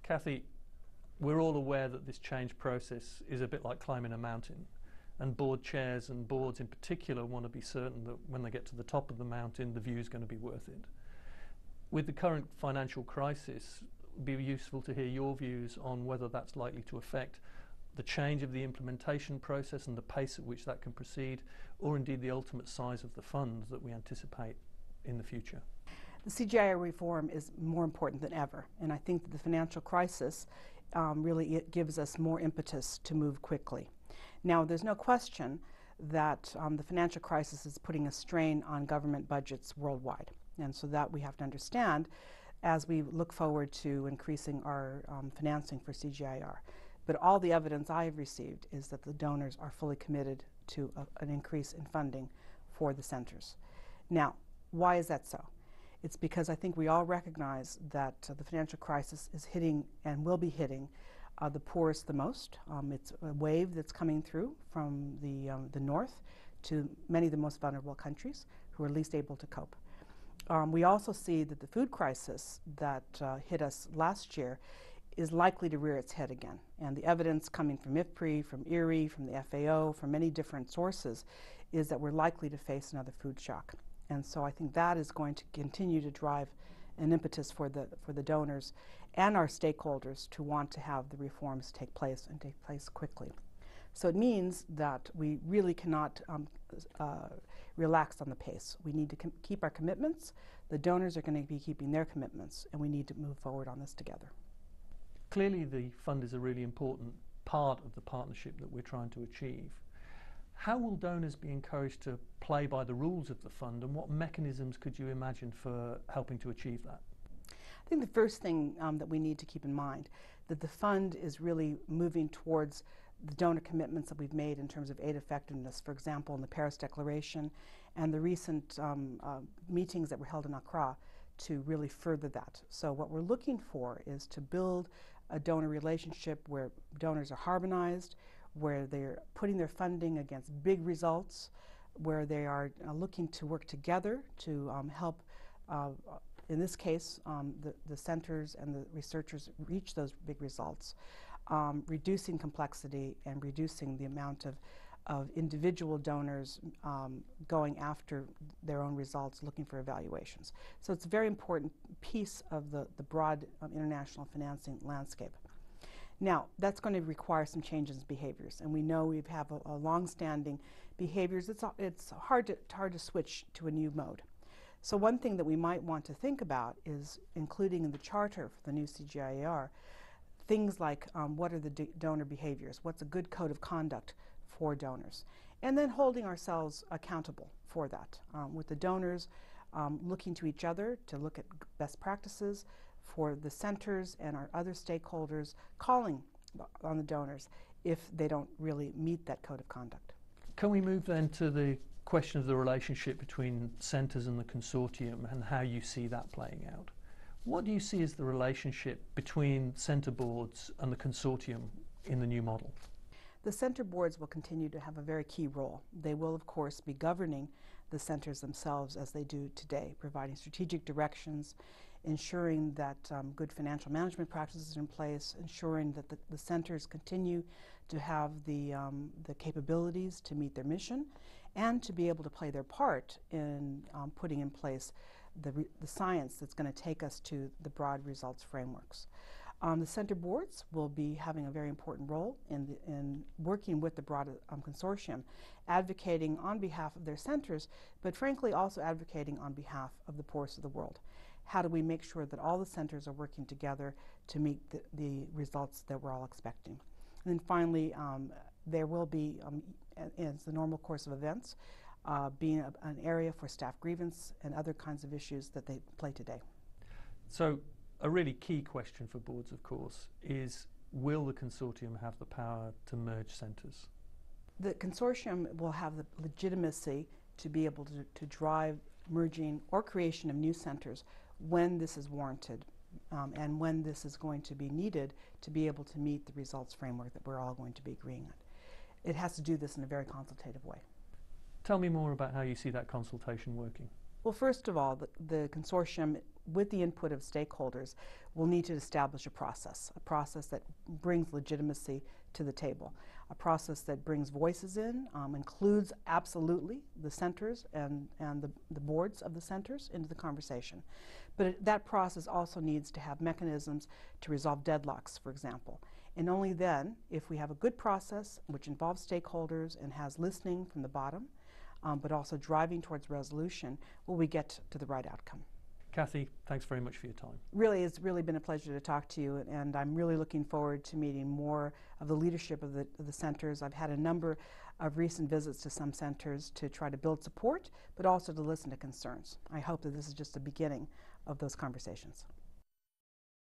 Kathy, we're all aware that this change process is a bit like climbing a mountain, and board chairs and boards in particular want to be certain that when they get to the top of the mountain, the view is going to be worth it. With the current financial crisis, it would be useful to hear your views on whether that's likely to affect the change of the implementation process and the pace at which that can proceed, or indeed the ultimate size of the fund that we anticipate in the future. The CGIAR reform is more important than ever, and I think that the financial crisis really gives us more impetus to move quickly. Now, there's no question that the financial crisis is putting a strain on government budgets worldwide, and so that we have to understand as we look forward to increasing our financing for CGIAR. But all the evidence I have received is that the donors are fully committed to an increase in funding for the centers. Now, why is that so? It's because I think we all recognize that the financial crisis is hitting and will be hitting the poorest the most. It's a wave that's coming through from the north to many of the most vulnerable countries who are least able to cope. We also see that the food crisis that hit us last year is likely to rear its head again. And the evidence coming from IFPRI, from IRRI, from the FAO, from many different sources is that we're likely to face another food shock. And so I think that is going to continue to drive an impetus for the donors and our stakeholders to want to have the reforms take place and take place quickly. So it means that we really cannot relax on the pace. We need to keep our commitments. The donors are going to be keeping their commitments, and we need to move forward on this together. Clearly the fund is a really important part of the partnership that we're trying to achieve. How will donors be encouraged to play by the rules of the fund, and what mechanisms could you imagine for helping to achieve that? I think the first thing that we need to keep in mind that the fund is really moving towards the donor commitments that we've made in terms of aid effectiveness, for example, in the Paris Declaration and the recent meetings that were held in Accra to really further that. So what we're looking for is to build a donor relationship where donors are harmonized, where they're putting their funding against big results, where they are looking to work together to help, in this case, the centers and the researchers reach those big results, reducing complexity and reducing the amount of individual donors going after their own results, looking for evaluations. So it's a very important piece of the broad international financing landscape. Now, that's going to require some changes in behaviors, and we know we have a long-standing behaviors. It's hard to switch to a new mode. So one thing that we might want to think about is including in the charter for the new CGIAR things like what are the donor behaviors, what's a good code of conduct for donors, and then holding ourselves accountable for that, with the donors looking to each other to look at best practices, for the centers and our other stakeholders calling on the donors if they don't really meet that code of conduct. Can we move then to the question of the relationship between centers and the consortium and how you see that playing out? What do you see as the relationship between center boards and the consortium in the new model? The center boards will continue to have a very key role. They will, of course, be governing the centers themselves as they do today, providing strategic directions, ensuring that good financial management practices are in place, ensuring that the centers continue to have the capabilities to meet their mission and to be able to play their part in putting in place the science that's going to take us to the broad results frameworks. The center boards will be having a very important role in working with the broad consortium, advocating on behalf of their centers, but frankly also advocating on behalf of the poorest of the world. How do we make sure that all the centers are working together to meet the results that we're all expecting? And then finally, there will be, as the normal course of events, being an area for staff grievance and other kinds of issues that they play today. So a really key question for boards, of course, is will the consortium have the power to merge centres? The consortium will have the legitimacy to be able to drive merging or creation of new centres when this is warranted and when this is going to be needed to be able to meet the results framework that we're all going to be agreeing on. It has to do this in a very consultative way. Tell me more about how you see that consultation working. Well, first of all, the consortium, with the input of stakeholders, will need to establish a process that brings legitimacy to the table, a process that brings voices in, includes absolutely the centers and the boards of the centers into the conversation. But that process also needs to have mechanisms to resolve deadlocks, for example. And only then, if we have a good process which involves stakeholders and has listening from the bottom, but also driving towards resolution, will we get to the right outcome. Kathy, thanks very much for your time. Really, it's really been a pleasure to talk to you, and I'm really looking forward to meeting more of the leadership of the centers. I've had a number of recent visits to some centers to try to build support, but also to listen to concerns. I hope that this is just the beginning of those conversations.